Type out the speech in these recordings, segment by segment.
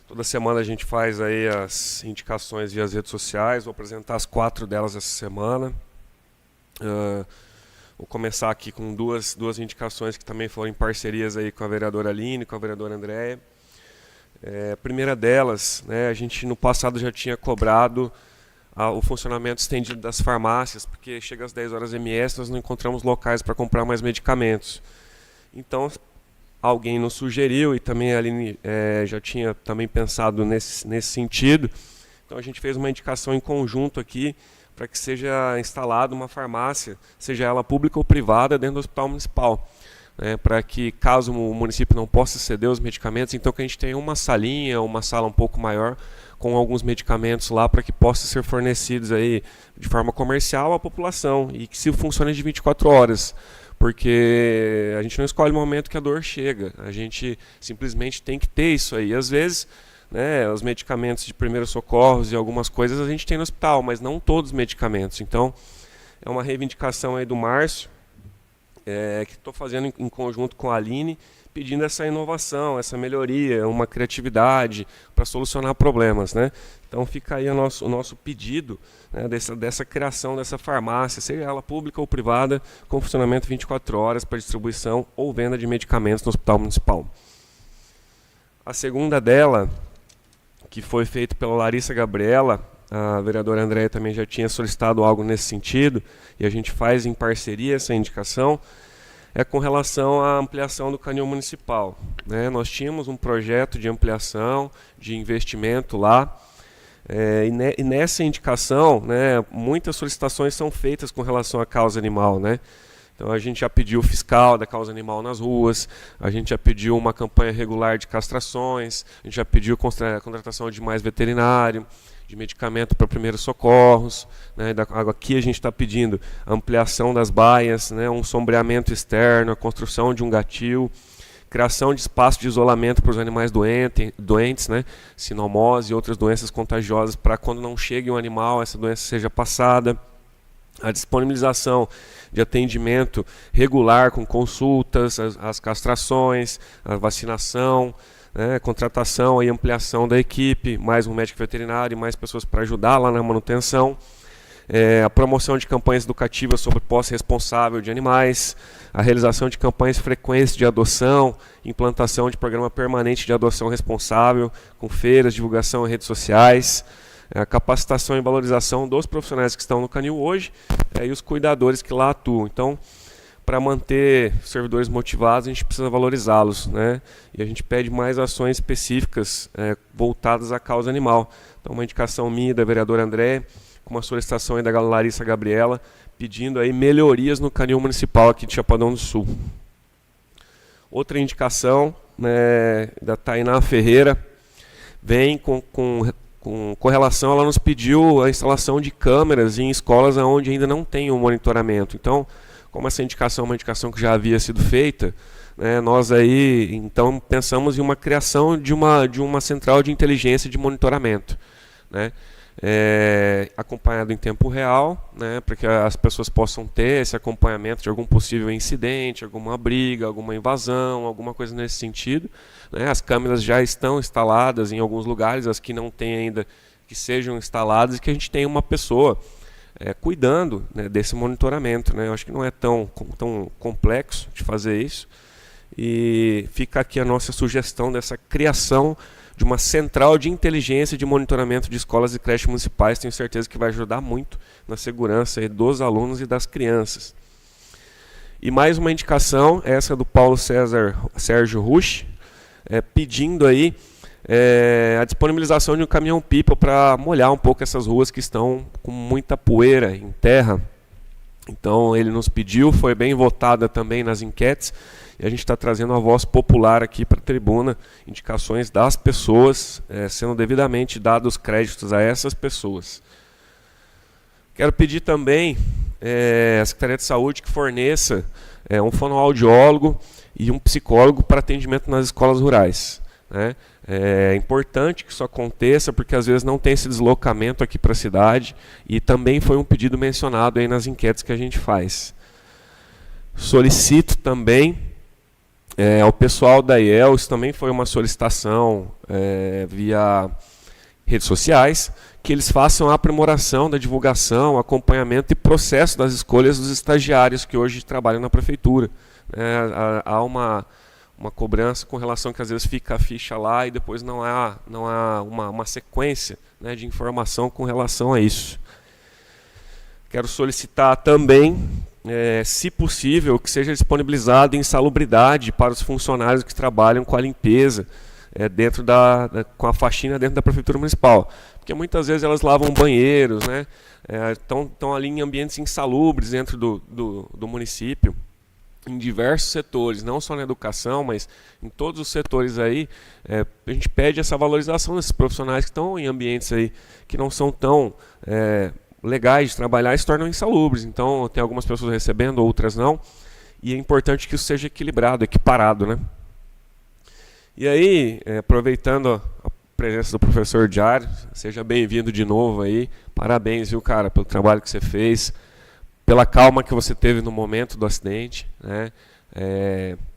Toda semana a gente faz aí as indicações via as redes sociais. Vou apresentar as 4 delas essa semana. Vou começar aqui com duas indicações que também foram em parcerias aí com a vereadora Aline e com a vereadora Andréia. A primeira delas, né, a gente no passado já tinha cobrado o funcionamento estendido das farmácias, porque chega às 10 horas MS, nós não encontramos locais para comprar mais medicamentos. Então, alguém nos sugeriu, e também a Aline já tinha também pensado nesse sentido, então a gente fez uma indicação em conjunto aqui, para que seja instalada uma farmácia, seja ela pública ou privada, dentro do hospital municipal. Para que, caso o município não possa ceder os medicamentos, então que a gente tenha uma salinha, uma sala um pouco maior, com alguns medicamentos lá, para que possa ser fornecidos aí de forma comercial à população, e que se funcione de 24 horas, porque a gente não escolhe o momento que a dor chega, a gente simplesmente tem que ter isso aí. Às vezes, né, os medicamentos de primeiros socorros e algumas coisas a gente tem no hospital, mas não todos os medicamentos. Então, é uma reivindicação aí do Márcio, que estou fazendo em conjunto com a Aline, pedindo essa inovação, essa melhoria, uma criatividade para solucionar problemas, né? Então fica aí o nosso pedido, né, dessa criação dessa farmácia, seja ela pública ou privada, com funcionamento 24 horas para distribuição ou venda de medicamentos no Hospital Municipal. A segunda dela, que foi feita pela Larissa Gabriela, a vereadora Andréia também já tinha solicitado algo nesse sentido, e a gente faz em parceria essa indicação, é com relação à ampliação do canil municipal. Nós tínhamos um projeto de ampliação, de investimento lá, e nessa indicação, muitas solicitações são feitas com relação à causa animal. Então a gente já pediu o fiscal da causa animal nas ruas, a gente já pediu uma campanha regular de castrações, a gente já pediu a contratação de mais veterinário, de medicamento para primeiros socorros, aqui a gente está pedindo ampliação das baias, um sombreamento externo, a construção de um gatil, criação de espaço de isolamento para os animais doentes, sinomose e outras doenças contagiosas, para quando não chegue um animal, essa doença seja passada, a disponibilização de atendimento regular com consultas, as castrações, a vacinação, contratação e ampliação da equipe, mais um médico veterinário e mais pessoas para ajudar lá na manutenção, a promoção de campanhas educativas sobre posse responsável de animais, a realização de campanhas frequentes de adoção, implantação de programa permanente de adoção responsável, com feiras, divulgação em redes sociais, a capacitação e valorização dos profissionais que estão no canil hoje e os cuidadores que lá atuam. Então, para manter servidores motivados, a gente precisa valorizá-los, e a gente pede mais ações específicas voltadas à causa animal. Então, uma indicação minha e da vereadora André, com uma solicitação aí da Larissa Gabriela, pedindo aí melhorias no canil municipal aqui de Chapadão do Sul. Outra indicação, da Tainá Ferreira, vem com correlação, ela nos pediu a instalação de câmeras em escolas onde ainda não tem um monitoramento. Então, como essa indicação é uma indicação que já havia sido feita, nós aí então pensamos em uma criação de uma central de inteligência de monitoramento, acompanhado em tempo real, para que as pessoas possam ter esse acompanhamento de algum possível incidente, alguma briga, alguma invasão, alguma coisa nesse sentido. As câmeras já estão instaladas em alguns lugares, as que não têm ainda que sejam instaladas, e que a gente tenha uma pessoa cuidando desse monitoramento. Eu acho que não é tão complexo de fazer isso, e fica aqui a nossa sugestão dessa criação de uma central de inteligência de monitoramento de escolas e creches municipais. Tenho certeza que vai ajudar muito na segurança aí dos alunos e das crianças. E mais uma indicação, essa do Paulo Sérgio Rusch, pedindo aí a disponibilização de um caminhão-pipa para molhar um pouco essas ruas que estão com muita poeira em terra. Então ele nos pediu, foi bem votada também nas enquetes, e a gente está trazendo a voz popular aqui para a tribuna, indicações das pessoas, sendo devidamente dados créditos a essas pessoas. Quero pedir também à Secretaria de Saúde que forneça um fonoaudiólogo e um psicólogo para atendimento nas escolas rurais. É importante que isso aconteça, porque às vezes não tem esse deslocamento aqui para a cidade, e também foi um pedido mencionado aí nas enquetes que a gente faz. Solicito também Ao pessoal da IEL, isso também foi uma solicitação via redes sociais, que eles façam a aprimoração da divulgação, acompanhamento e processo das escolhas dos estagiários que hoje trabalham na prefeitura. Há uma cobrança com relação que às vezes fica a ficha lá e depois não há uma sequência, né, de informação com relação a isso. Quero solicitar também, se possível, que seja disponibilizado insalubridade para os funcionários que trabalham com a limpeza, com a faxina dentro da prefeitura municipal. Porque muitas vezes elas lavam banheiros, né, estão ali em ambientes insalubres dentro do município, em diversos setores, não só na educação, mas em todos os setores aí. A gente pede essa valorização desses profissionais que estão em ambientes aí que não são tão legais de trabalhar e se tornam insalubres. Então, tem algumas pessoas recebendo, outras não, e é importante que isso seja equilibrado, equiparado, né? E aí, aproveitando a presença do professor Diário, seja bem-vindo de novo aí. Parabéns, viu, cara, pelo trabalho que você fez, pela calma que você teve no momento do acidente, né?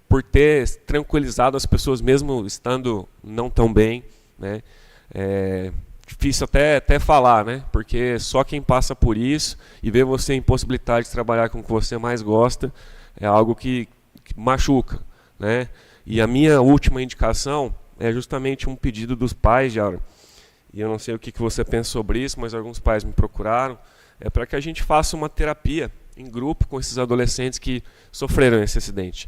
Por ter tranquilizado as pessoas mesmo estando não tão bem, né? Difícil até falar, né? Porque só quem passa por isso e vê você impossibilidade de trabalhar com o que você mais gosta é algo que machuca, né? E a minha última indicação é justamente um pedido dos pais, Jairo. E eu não sei o que você pensa sobre isso, mas alguns pais me procuraram. É para que a gente faça uma terapia em grupo com esses adolescentes que sofreram esse acidente.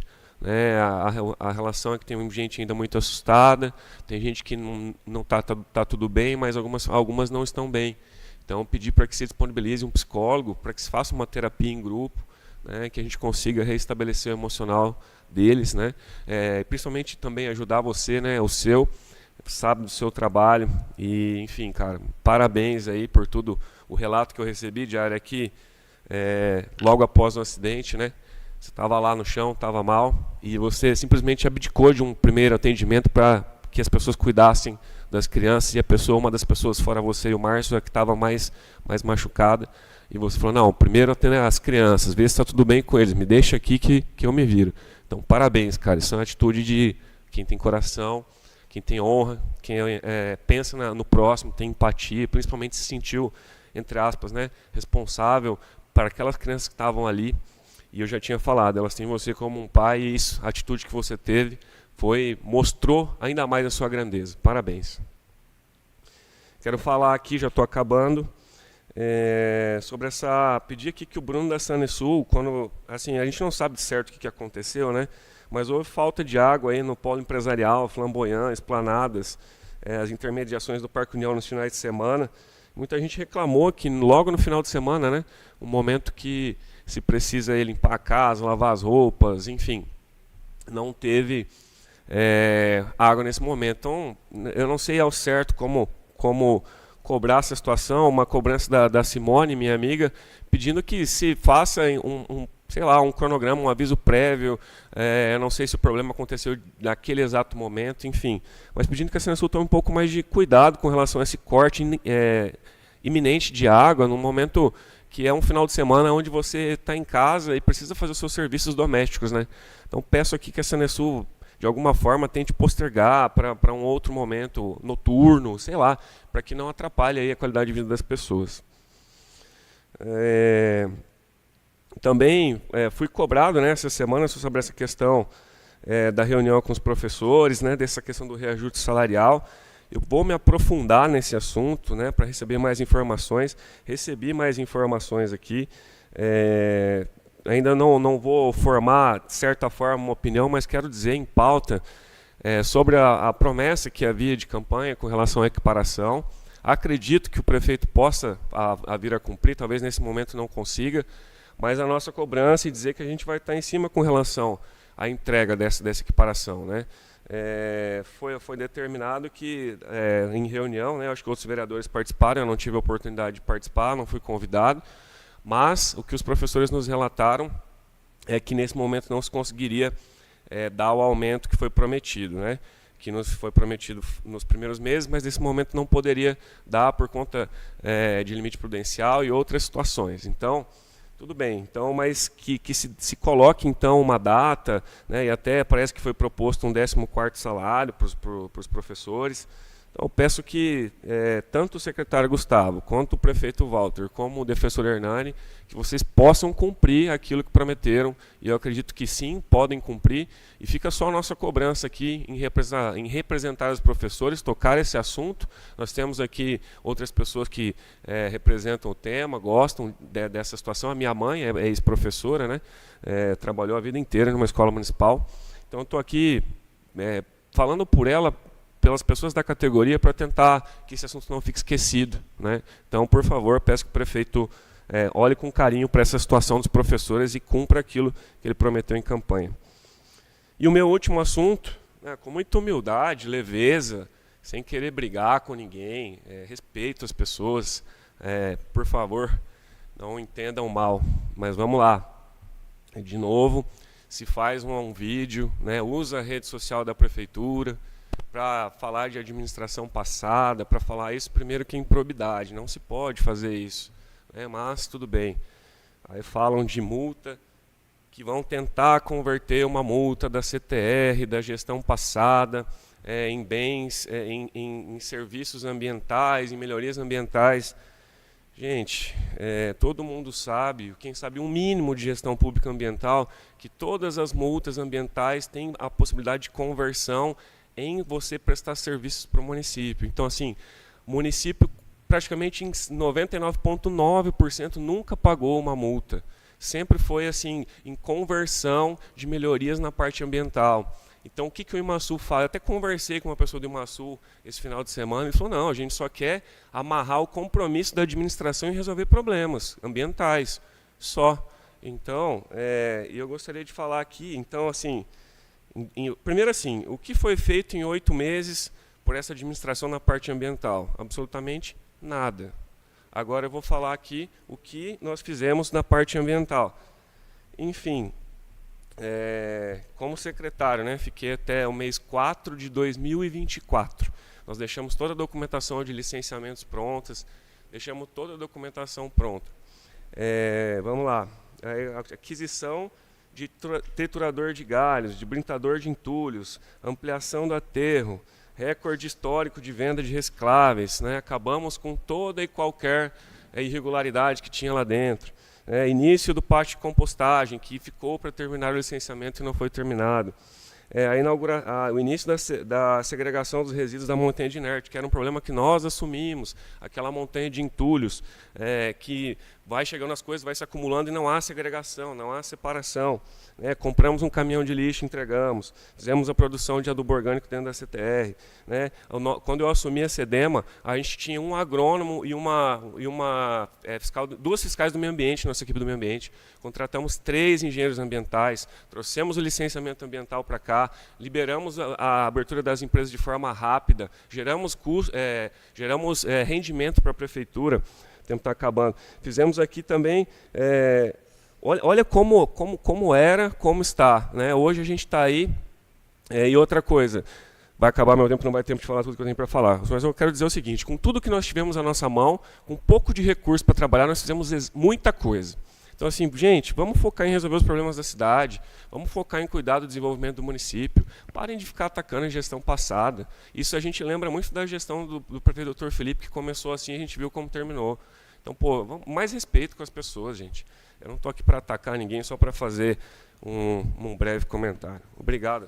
A relação é que tem gente ainda muito assustada, tem gente que não tá tudo bem, mas algumas não estão bem. Então, pedir para que se disponibilize um psicólogo, para que se faça uma terapia em grupo, né, que a gente consiga restabelecer o emocional deles, né, principalmente também ajudar você, né, sabe do seu trabalho. E, enfim, cara, parabéns aí por tudo. O relato que eu recebi, Diário, é que logo após o acidente, né, você estava lá no chão, estava mal, e você simplesmente abdicou de um primeiro atendimento para que as pessoas cuidassem das crianças, e uma das pessoas, fora você e o Márcio, é que estava mais machucada, e você falou, não, primeiro atender as crianças, vê se está tudo bem com eles, me deixa aqui que eu me viro. Então, parabéns, cara, isso é uma atitude de quem tem coração, quem tem honra, quem pensa no próximo, tem empatia, principalmente se sentiu, entre aspas, né, responsável para aquelas crianças que estavam ali. E eu já tinha falado, elas têm você como um pai, e isso, a atitude que você teve mostrou ainda mais a sua grandeza. Parabéns. Quero falar aqui, já estou acabando, sobre pedir aqui que o Bruno da Sanesul, quando, assim, a gente não sabe de certo o que aconteceu, né? Mas houve falta de água aí no polo empresarial, Flamboyant, Esplanadas, as intermediações do Parque União nos finais de semana. Muita gente reclamou que logo no final de semana, né, um momento que se precisa limpar a casa, lavar as roupas, enfim, não teve água nesse momento. Então, eu não sei ao certo como cobrar essa situação, uma cobrança da Simone, minha amiga, pedindo que se faça um cronograma, um aviso prévio. Eu não sei se o problema aconteceu naquele exato momento, enfim, mas pedindo que a Sanesul tome um pouco mais de cuidado com relação a esse corte iminente de água, num momento que é um final de semana onde você está em casa e precisa fazer os seus serviços domésticos, né? Então peço aqui que a Sanesul, de alguma forma, tente postergar para um outro momento noturno, sei lá, para que não atrapalhe aí a qualidade de vida das pessoas. Também fui cobrado, né, essa semana sobre essa questão da reunião com os professores, né, dessa questão do reajuste salarial. Eu vou me aprofundar nesse assunto, né, para receber mais informações. Recebi mais informações aqui. Ainda não vou formar, de certa forma, uma opinião, mas quero dizer em pauta sobre a promessa que havia de campanha com relação à equiparação. Acredito que o prefeito possa vir a cumprir, talvez nesse momento não consiga, mas a nossa cobrança e dizer que a gente vai estar em cima com relação à entrega dessa equiparação, né? Foi determinado que em reunião, né, acho que outros vereadores participaram, eu não tive a oportunidade de participar, não fui convidado, mas o que os professores nos relataram é que nesse momento não se conseguiria dar o aumento que foi prometido, né? Que nos foi prometido nos primeiros meses, mas nesse momento não poderia dar por conta de limite prudencial e outras situações. Então, Tudo bem, então, mas que se coloque então uma data, né, e até parece que foi proposto um 14º salário para os professores. Então, eu peço que tanto o secretário Gustavo, quanto o prefeito Walter, como o defensor Hernani, que vocês possam cumprir aquilo que prometeram, e eu acredito que sim, podem cumprir, e fica só a nossa cobrança aqui em representar os professores, tocar esse assunto. Nós temos aqui outras pessoas que representam o tema, gostam dessa situação. A minha mãe é ex-professora, né? Trabalhou a vida inteira numa escola municipal, então eu estou aqui falando por ela, pelas pessoas da categoria, para tentar que esse assunto não fique esquecido, né? Então, por favor, peço que o prefeito olhe com carinho para essa situação dos professores e cumpra aquilo que ele prometeu em campanha. E o meu último assunto, né, com muita humildade, leveza, sem querer brigar com ninguém, respeito as pessoas, por favor, não entendam mal, mas vamos lá. De novo, se faz um vídeo, né, usa a rede social da prefeitura, para falar de administração passada, para falar isso, primeiro que é improbidade, não se pode fazer isso, né? Mas tudo bem. Aí falam de multa, que vão tentar converter uma multa da CTR, da gestão passada, em bens, em serviços ambientais, em melhorias ambientais. Gente, todo mundo sabe, quem sabe um mínimo de gestão pública ambiental, que todas as multas ambientais têm a possibilidade de conversão em você prestar serviços para o município. Então, assim, o município praticamente em 99,9% nunca pagou uma multa. Sempre foi assim, em conversão de melhorias na parte ambiental. Então, o que o IMASUL faz? Eu até conversei com uma pessoa do IMASUL esse final de semana e falou, não, a gente só quer amarrar o compromisso da administração em resolver problemas ambientais, só. Então, eu gostaria de falar aqui, então, assim, primeiro assim, o que foi feito em 8 meses por essa administração na parte ambiental? Absolutamente nada. Agora eu vou falar aqui o que nós fizemos na parte ambiental. Enfim, como secretário, né, fiquei até o mês 4 de 2024. Nós deixamos toda a documentação de licenciamentos prontas, deixamos toda a documentação pronta. Vamos lá, a aquisição de triturador de galhos, de brintador de entulhos, ampliação do aterro, recorde histórico de venda de recicláveis, né? Acabamos com toda e qualquer irregularidade que tinha lá dentro. Início do pátio de compostagem, que ficou para terminar o licenciamento e não foi terminado. O início da segregação dos resíduos da montanha de inerte, que era um problema que nós assumimos, aquela montanha de entulhos, que vai chegando as coisas, vai se acumulando e não há segregação, não há separação. Compramos um caminhão de lixo, entregamos, fizemos a produção de adubo orgânico dentro da CTR. Quando eu assumi a SEDEMA, a gente tinha um agrônomo e duas fiscais do meio ambiente, nossa equipe do meio ambiente. Contratamos 3 engenheiros ambientais, trouxemos o licenciamento ambiental para cá, liberamos a abertura das empresas de forma rápida, geramos rendimento para a prefeitura. O tempo está acabando. Fizemos aqui também, olha como era, como está, né? Hoje a gente está aí, e outra coisa, vai acabar meu tempo, não vai ter tempo de falar tudo que eu tenho para falar, mas eu quero dizer o seguinte, com tudo que nós tivemos à nossa mão, com pouco de recurso para trabalhar, nós fizemos muita coisa. Então, assim, gente, vamos focar em resolver os problemas da cidade, vamos focar em cuidar do desenvolvimento do município, parem de ficar atacando a gestão passada. Isso a gente lembra muito da gestão do prefeito Dr. Felipe, que começou assim e a gente viu como terminou. Então, mais respeito com as pessoas, gente. Eu não estou aqui para atacar ninguém, só para fazer um breve comentário. Obrigado.